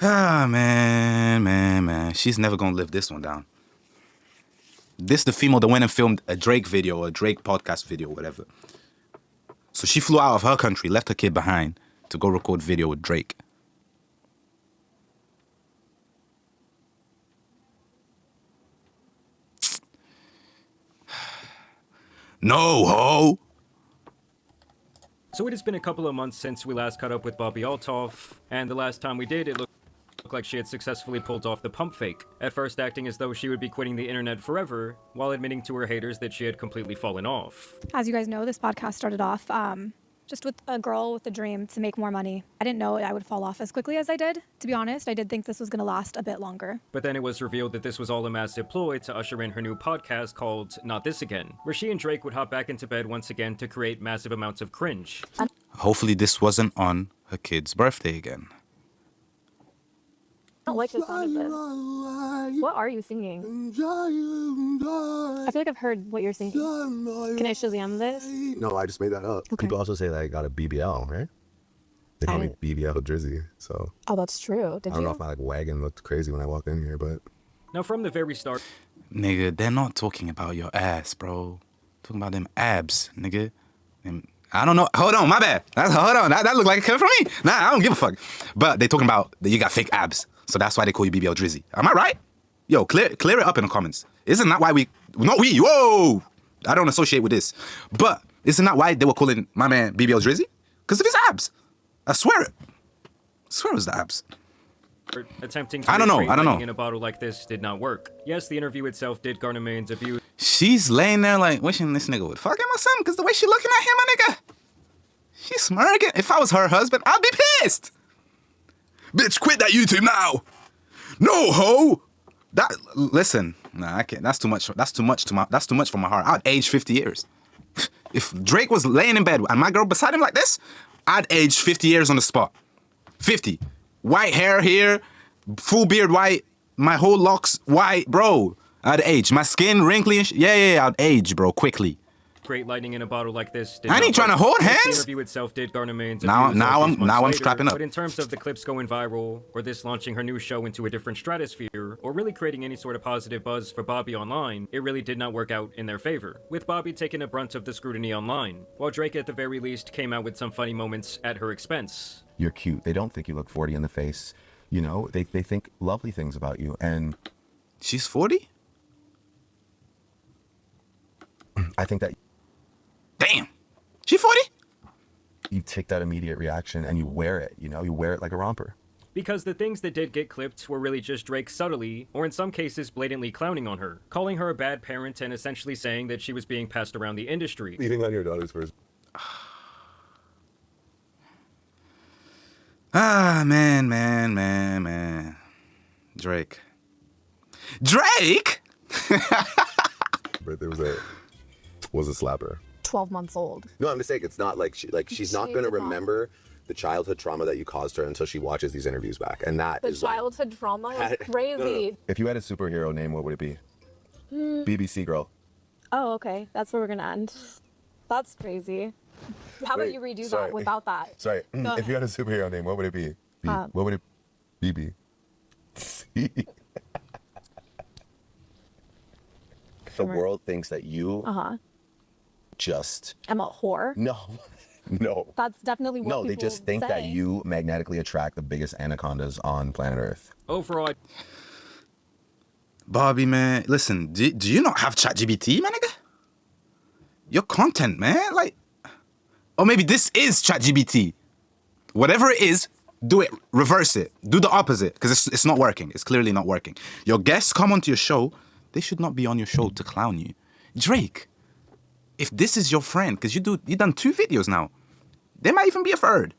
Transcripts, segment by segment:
Ah, man. She's never gonna live this one down. This the female that went and filmed a Drake video or a Drake podcast video, whatever. So she flew out of her country, left her kid behind to go record video with Drake. No, ho! So it has been a couple of months since we last caught up with BOBBI Althoff, and the last time we did, it looked like she had successfully pulled off the pump fake, at first acting as though she would be quitting the internet forever, while admitting to her haters that she had completely fallen off. As you guys know, this podcast started off just with a girl with a dream to make more money. I didn't know I would fall off as quickly as I did. To be honest, I did think this was going to last a bit longer. But then it was revealed that this was all a massive ploy to usher in her new podcast called Not This Again, where she and Drake would hop back into bed once again to create massive amounts of cringe. Hopefully this wasn't on her kid's birthday again. I don't like the sound of this. What are you singing? I feel like I've heard what you're singing. Can I Shazam this? No, I just made that up. Okay. People also say that I got a BBL, right? They call me BBL Drizzy, so. Oh, that's true. I don't know if my wagon looked crazy when I walked in here, but. Now from the very start... Nigga, they're not talking about your ass, bro. Talking about them abs, nigga. I don't know. Hold on, my bad. Hold on. That looked like it came from me. Nah, I don't give a fuck. But they talking about that you got fake abs. So that's why they call you BBL Drizzy. Am I right? Yo, clear it up in the comments. Isn't that why whoa! I don't associate with this. But isn't that why they were calling my man BBL Drizzy? Because of his abs. I swear it. I swear it was the abs. Attempting to I don't know. in a bottle like this did not work. Yes, the interview itself did garner millions of views. She's laying there like wishing this nigga would fuck him or something, because the way she looking at him, my nigga. She's smirking. If I was her husband, I'd be pissed. Bitch, quit that YouTube now. No, ho. Listen, nah, I can't. That's too much for my heart. I'd age 50 years. If Drake was laying in bed and my girl beside him like this, I'd age 50 years on the spot. 50. White hair here, full beard white, my whole locks white, bro. I'd age. My skin wrinkly and shit. Yeah, I'd age, bro, quickly. Great lightning in a bottle like this. I ain't trying to hold hands. The interview itself did garner millions of views. Now I'm strapping up. But in terms of the clips going viral, or this launching her new show into a different stratosphere, or really creating any sort of positive buzz for BOBBI online, it really did not work out in their favor, with BOBBI taking a brunt of the scrutiny online, while Drake at the very least came out with some funny moments at her expense. You're cute. They don't think you look 40 in the face. You know, they think lovely things about you. And she's 40? I think that... Damn. She 40? You take that immediate reaction and you wear it, you know? You wear it like a romper. Because the things that did get clipped were really just Drake subtly, or in some cases blatantly clowning on her, calling her a bad parent and essentially saying that she was being passed around the industry. Eating on your daughter's first... Ah, man. Drake. Birthday was a slapper. 12 months old. No, I'm just saying it's not like she's not going to remember the childhood trauma that you caused her until she watches these interviews back, and that The is childhood trauma is crazy. No. If you had a superhero name, what would it be? BBC girl. Oh, okay. That's where we're gonna end. That's crazy. How about you redo that without that? Sorry. If you had a superhero name, what would it be? What would it be? The world thinks that you just... I'm a whore? No. That's definitely what people they just think that you magnetically attract the biggest anacondas on planet Earth. Overall... BOBBI, man, listen, do you not have ChatGPT, man, nigga? Your content, man, like... Or maybe this is ChatGPT. Whatever it is, do it, reverse it, do the opposite, because it's not working. It's clearly not working. Your guests come onto your show, they should not be on your show to clown you. Drake, if this is your friend, because you done 2 videos now. There might even be a third.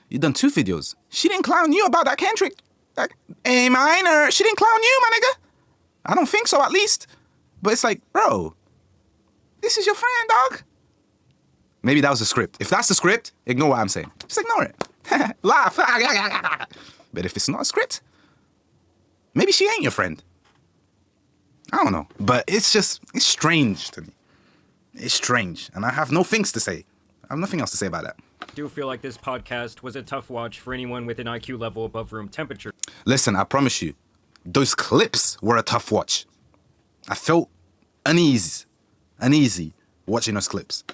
You done 2 videos. She didn't clown you about that Kendrick. Like, A minor. She didn't clown you, my nigga. I don't think so, at least. But it's like, bro, this is your friend, dog. Maybe that was the script. If that's the script, ignore what I'm saying. Just ignore it. Laugh. But if it's not a script, maybe she ain't your friend. I don't know. But it's strange to me. It's strange. And I have no things to say. I have nothing else to say about that. do feel like this podcast was a tough watch for anyone with an IQ level above room temperature. Listen, I promise you, those clips were a tough watch. I felt uneasy watching those clips.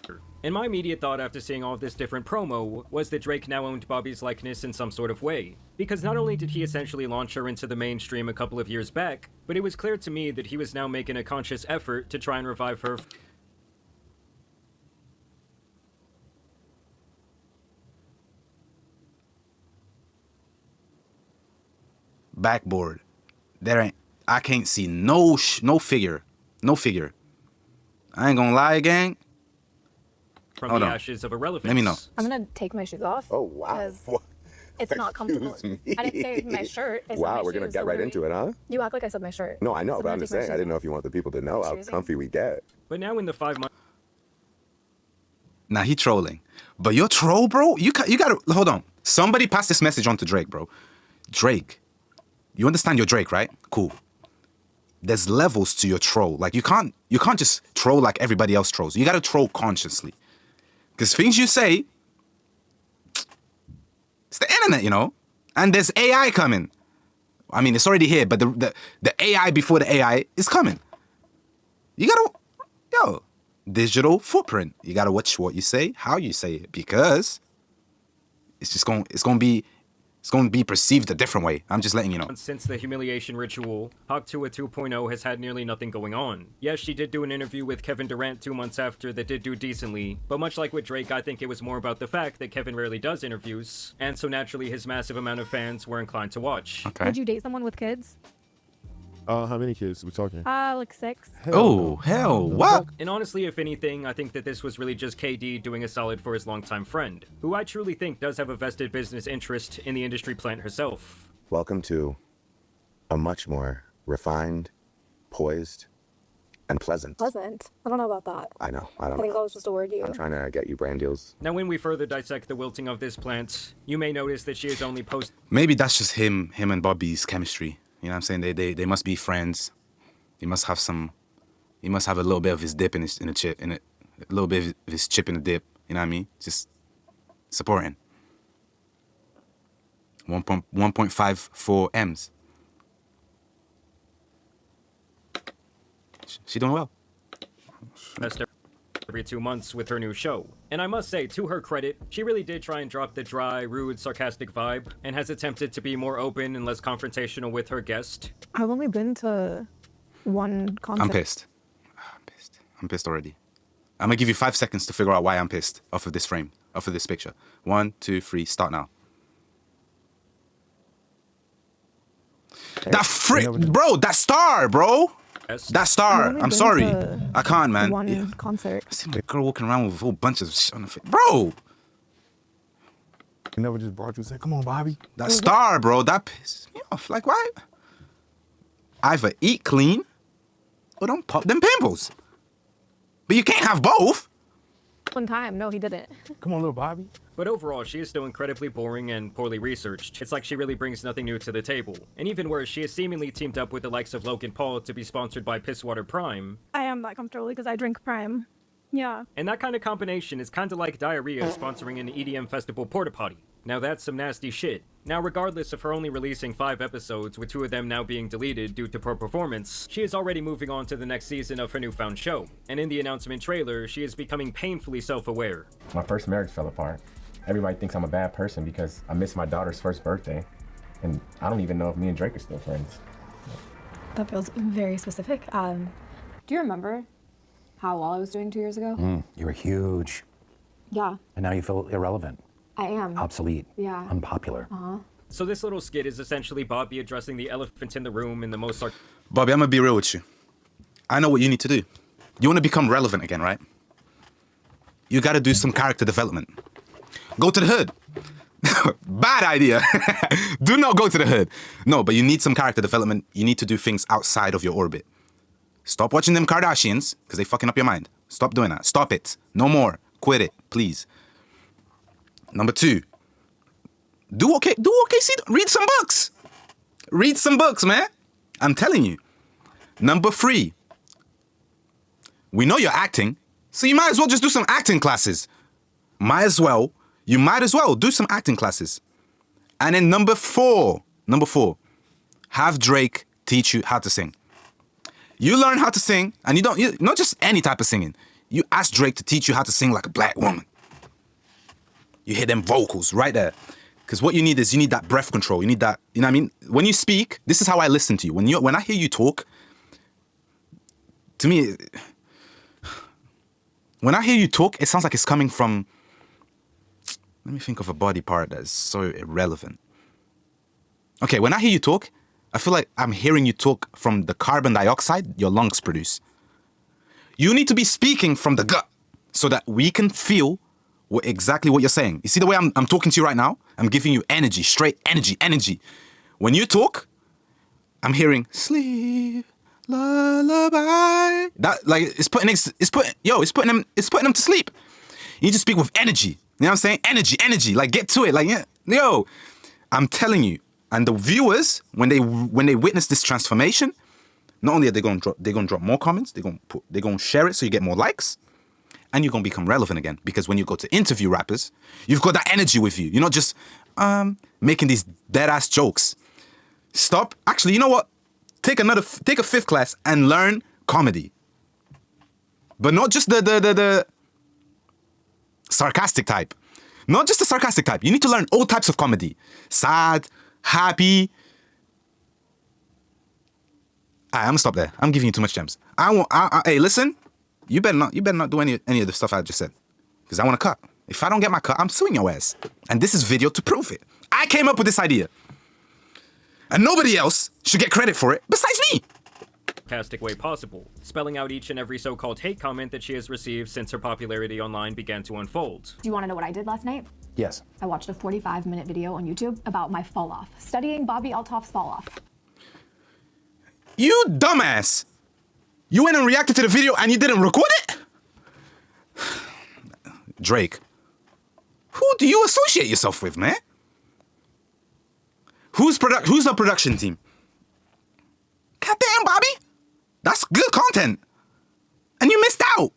And my immediate thought after seeing all of this different promo was that Drake now owned Bobbi's likeness in some sort of way. Because not only did he essentially launch her into the mainstream a couple of years back, but it was clear to me that he was now making a conscious effort to try and revive her. Backboard. I can't see no figure. No figure. I ain't gonna lie, gang. From Hold the on. ashes of irrelevance. Let me know. I'm gonna take my shoes off. Oh, wow. 'cause It's not comfortable. Excuse I didn't say my shirt. I said Wow, my we're gonna shoes, get so right literally- into it, huh? You act like I said my shirt. No, I know, So but I'm I'm gonna just take my saying, I shoes didn't know off. if you want the people to know how Choosing. comfy we get. But now in the 5 months Nah, he trolling. But you're troll, bro. You gotta hold on. Somebody pass this message on to Drake, bro. Drake, you understand you're Drake, right? Cool. There's levels to your troll. Like you can't just troll like everybody else trolls. You gotta troll consciously. Because things you say, it's the internet, you know? And there's AI coming. I mean, it's already here, but the AI before the AI is coming. You gotta, digital footprint. You gotta watch what you say, how you say it, because it's gonna be perceived a different way. I'm just letting you know. since the humiliation ritual, Hawk Tuah 2.0 has had nearly nothing going on. Yes, she did do an interview with Kevin Durant 2 months after that did do decently, but much like with Drake, I think it was more about the fact that Kevin rarely does interviews, and so naturally his massive amount of fans were inclined to watch. Okay. Would you date someone with kids? How many kids we talking? Like 6. Oh, hell, what? And honestly, if anything, I think that this was really just KD doing a solid for his longtime friend, who I truly think does have a vested business interest in the industry plant herself. Welcome to a much more refined, poised, and pleasant. Pleasant. I don't know about that. I know. I I don't think that know. was just a word you. I'm trying to get you brand deals. Now, when we further dissect the wilting of this plant, you may notice that she is only Maybe that's just him and Bobby's chemistry. You know what I'm saying? They must be friends. He must have a little bit of his dip in the chip, a little bit of his chip in the dip. You know what I mean? Just supporting. 1.54 M's. She doing well. Best every 2 months with her new show. And I must say, to her credit, she really did try and drop the dry, rude, sarcastic vibe, and has attempted to be more open and less confrontational with her guest. I've only been to one concert. I'm pissed. I'm pissed already. I'm gonna give you 5 seconds to figure out why I'm pissed off of this frame, off of this picture. 1, 2, 3, start now. That bro, that star, bro. Yes. That star. I've only I'm been sorry. to I can't, man. One Yeah. concert. I see a girl walking around with a whole bunch of shit on her face. Bro, You never just brought you and said, "Come on, Bobby." that star, bro, that pisses me off. Like, why? Either eat clean or don't pop them pimples. But you can't have both. One time. No, he didn't. Come on, little Bobby. But overall, she is still incredibly boring and poorly researched. It's like she really brings nothing new to the table. And even worse, she has seemingly teamed up with the likes of Logan Paul to be sponsored by Pisswater Prime. I am that comfortable because I drink Prime. Yeah. And that kind of combination is kind of like diarrhea sponsoring an EDM festival porta potty. Now that's some nasty shit. Now regardless of her only releasing 5 episodes, with 2 of them now being deleted due to poor performance, she is already moving on to the next season of her newfound show. And in the announcement trailer, she is becoming painfully self-aware. My first marriage fell apart. Everybody thinks I'm a bad person because I missed my daughter's first birthday. And I don't even know if me and Drake are still friends. That feels very specific. Do you remember how well I was doing 2 years ago? You were huge, Yeah, and now you feel irrelevant, I am. obsolete, Yeah. unpopular. So this little skit is essentially Bobby addressing the elephant in the room in the most Bobby, I'm gonna be real with you. I know what you need to do. You wanna become relevant again, right? You gotta do some character development. Go to the hood. Bad idea. Do not go to the hood. No, but you need some character development. You need to do things outside of your orbit. Stop watching them Kardashians, because they fucking up your mind. Stop doing that. Stop it. No more. Quit it, please. Number 2. Do okay. Read some books. Read some books, man. I'm telling you. Number 3. We know you're acting, so you might as well just do some acting classes. Might as well you might as well do some acting classes. And then number four, have Drake teach you how to sing. You learn how to sing, and not just any type of singing. You ask Drake to teach you how to sing like a black woman. You hear them vocals right there. Because what you need is that breath control. You need that, you know what I mean? When you speak, this is how I listen to you. When I hear you talk, to me, when I hear you talk, it sounds like it's coming from, let me think of a body part that's so irrelevant. Okay, when I hear you talk, I feel like I'm hearing you talk from the carbon dioxide your lungs produce. You need to be speaking from the gut so that we can feel exactly what you're saying. You see the way I'm talking to you right now? I'm giving you energy, straight energy. When you talk, I'm hearing sleep, lullaby. That like it's putting them to sleep. You need to speak with energy. You know what I'm saying? Energy. Like get to it. Like yeah, yo, I'm telling you. And the viewers, when they witness this transformation, not only are they going to drop more comments, they're going to share it so you get more likes, and you're going to become relevant again. Because when you go to interview rappers, you've got that energy with you. You're not just making these dead ass jokes. Stop. Actually, you know what? Take a fifth class and learn comedy, but not just the sarcastic type. Not just the sarcastic type. You need to learn all types of comedy. Sad, happy. I'm gonna stop there. I'm giving you too much gems. Hey, listen. You better not do any of the stuff I just said, because I want to cut. If I don't get my cut, I'm suing your ass. And this is video to prove it. I came up with this idea, and nobody else should get credit for it besides me. Sarcastic way possible, spelling out each and every so-called hate comment that she has received since her popularity online began to unfold. Do you want to know what I did last night? Yes. I watched a 45-minute video on YouTube about my fall off, studying Bobby Altoff's fall off. You dumbass! You went and reacted to the video and you didn't record it? Drake, who do you associate yourself with, man? Who's the production team? Goddamn, Bobby! That's good content. And you missed out.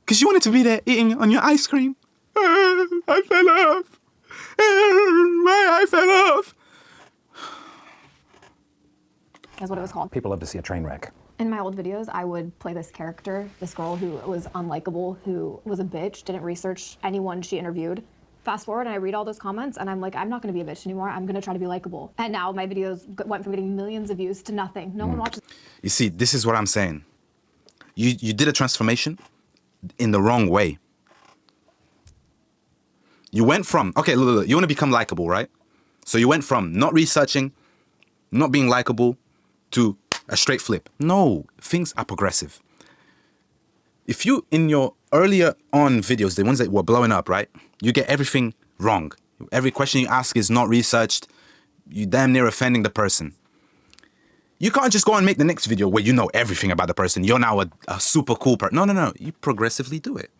Because you wanted to be there eating on your ice cream. I fell off. I fell off. That's what it was called. People love to see a train wreck. In my old videos, I would play this character, this girl who was unlikable, who was a bitch, didn't research anyone she interviewed. Fast forward and I read all those comments and I'm like, I'm not gonna be a bitch anymore. I'm gonna try to be likable. And now my videos went from getting millions of views to nothing. No one watches. You see, this is what I'm saying. You did a transformation in the wrong way. You went from, okay, look, you want to become likable, right? So you went from not researching, not being likable, to a straight flip. No, things are progressive. If you, in your earlier on videos, the ones that were blowing up, right? You get everything wrong. Every question you ask is not researched. You damn near offending the person. You can't just go and make the next video where you know everything about the person. You're now a super cool person. No. You progressively do it.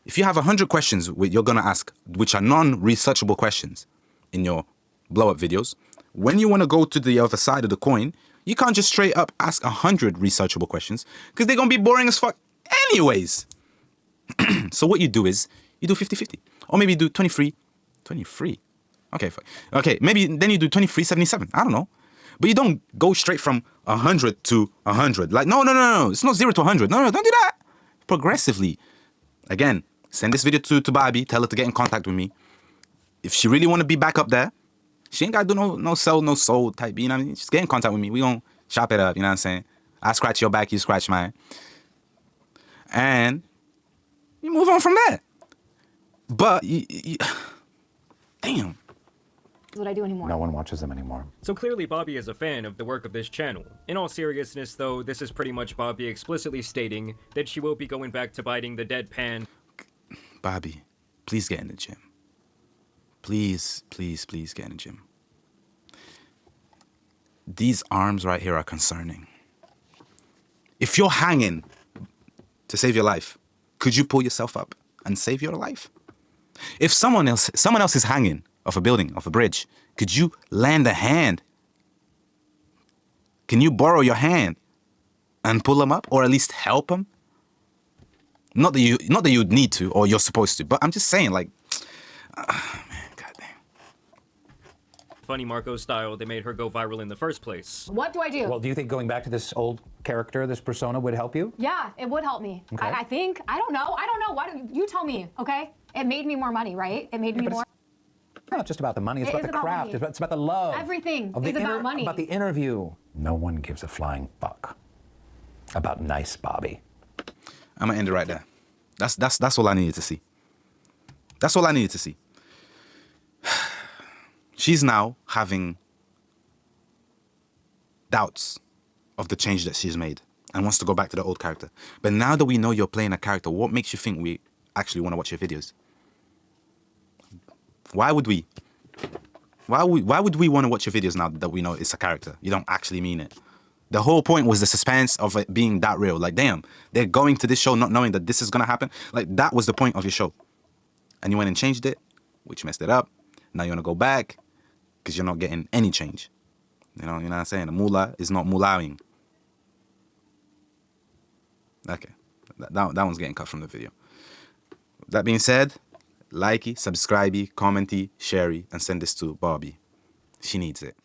If you have 100 questions you're going to ask, which are non-researchable questions in your blow-up videos, when you want to go to the other side of the coin, you can't just straight up ask 100 researchable questions because they're going to be boring as fuck anyways. So what you do is you do 50-50. Or maybe you do 23. Okay, maybe then you do 23-77. I don't know. But you don't go straight from 100 to 100. Like, no. It's not 0 to 100. No, don't do that. Progressively. Again, send this video to Bobbi. Tell her to get in contact with me. If she really want to be back up there, she ain't got to do no sell, no soul type. You know what I mean? Just get in contact with me. We gonna chop it up. You know what I'm saying? I scratch your back, you scratch mine. And you move on from there. But, damn. That's what I do anymore. No one watches them anymore. So clearly Bobbi is a fan of the work of this channel. In all seriousness though, this is pretty much Bobbi explicitly stating that she will be going back to biting the deadpan. Bobbi, please get in the gym. Please get in the gym. These arms right here are concerning. If you're hanging to save your life, could you pull yourself up and save your life? If someone else is hanging off a building, off a bridge, could you lend a hand? Can you borrow your hand and pull them up, or at least help them? Not that you'd need to or you're supposed to, but I'm just saying, like, man, goddamn. Funny Marco style that made her go viral in the first place. What do I do? Well, do you think going back to this old character, this persona, would help you? Yeah, it would help me. Okay. I think. I don't know. Why don't you tell me? Okay. It made me more money, right? It made me more. It's not just about the money. It's It about is the about craft. money. It's about the love. Everything of the is about money. About the interview. No one gives a flying fuck about nice Bobby. I'm gonna end it right there. That's all I needed to see. That's all I needed to see. She's now having doubts of the change that she's made and wants to go back to the old character. But now that we know you're playing a character, what makes you think we actually want to watch your videos? Why would we? Why would we want to watch your videos now that we know it's a character? You don't actually mean it. The whole point was the suspense of it being that real. Like, damn, they're going to this show not knowing that this is gonna happen. Like, that was the point of your show. And you went and changed it, which messed it up. Now you wanna go back because you're not getting any change. You know what I'm saying? The moolah is not moolahing. Okay, that one's getting cut from the video. That being said, likey, subscribey, commenty, sharey, and send this to Bobby. She needs it.